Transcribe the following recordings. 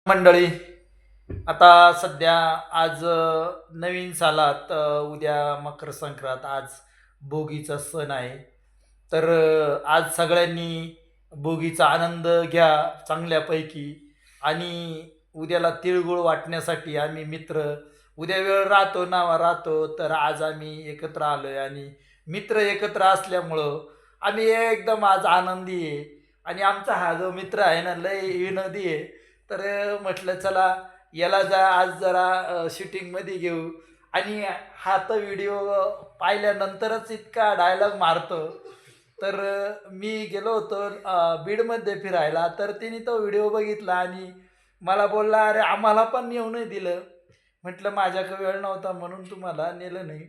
मंडळी, आता सध्या आज नवीन सालात उद्या मकर संक्रांत, आज भोगीचा सण आहे. तर आज सगळ्यांनी भोगीचा आनंद घ्या चांगल्यापैकी. आणि उद्याला तिळगुळ वाटण्यासाठी आम्ही मित्र, उद्या वेळ राहतो ना राहतो, तर आज आम्ही एकत्र आलोय आणि मित्र एकत्र असल्यामुळं आम्ही एकदम आज आनंदी आहे. आणि आमचा हा जो मित्र आहे ना, लय विनोदी आहे. तर म्हटलं चला याला आज जरा शूटिंगमध्ये घेऊ. आणि हा तर व्हिडिओ पाहिल्यानंतरच इतका डायलॉग मारतो. तर मी गेलो होतो बीडमध्ये फिरायला, तर तिने तो व्हिडिओ बघितला आणि मला बोलला, "अरे आम्हाला पण येऊ नाही दिलं." म्हटलं, "माझ्याकडे वेळ नव्हता म्हणून तुम्हाला नेलं नाही."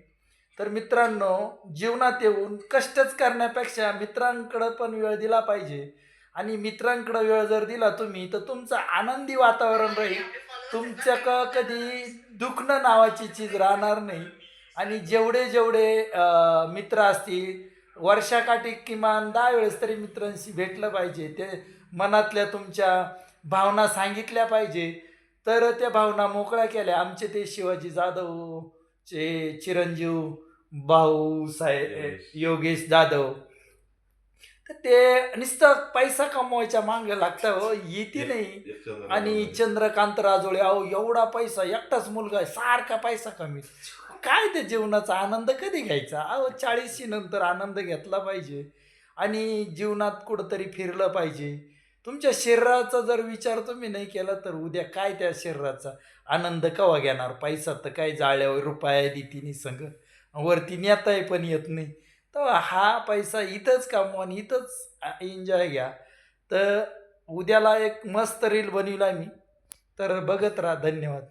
तर मित्रांनो, जीवनात येऊन कष्टच करण्यापेक्षा मित्रांकडं पण वेळ दिला पाहिजे. आणि मित्रांकडं वेळ जर दिला तुम्ही, तर तुमचं आनंदी वातावरण राहील. कधी दुखणं नावाची चीज राहणार नाही. आणि जेवढे मित्र असतील, वर्षाकाठी किमान 10 वेळेस तरी मित्रांशी भेटलं पाहिजे. ते मनातल्या तुमच्या भावना सांगितल्या पाहिजे. तर त्या भावना मोकळ्या केल्या. आमचे ते शिवाजी जाधवचे चिरंजीव भाऊ साहेब योगेश जाधव, तर ते नुसतं पैसा कमवायच्या मागे लागतं हो, येती नाही. आणि चंद्रकांत राजोळे, अहो एवढा पैसा, एकटाच मुलगा आहे, सारखा पैसा कमी. काय ते जीवनाचा आनंद कधी घ्यायचा? अहो 40शी नंतर आनंद घेतला पाहिजे. आणि जीवनात कुठंतरी फिरलं पाहिजे. तुमच्या शरीराचा जर विचार तुम्ही नाही केला, तर उद्या काय त्या शरीराचा आनंद केव्हा घेणार? पैसा तर काय जाळ्यावर रुपया देती संग, वरती नेताय पण येत नाही. तर हा पैसा इथंच कमवा आणि इथंच एन्जॉय घ्या. तर उद्याला एक मस्त रील बनविला मी, तर बघत राहा. धन्यवाद.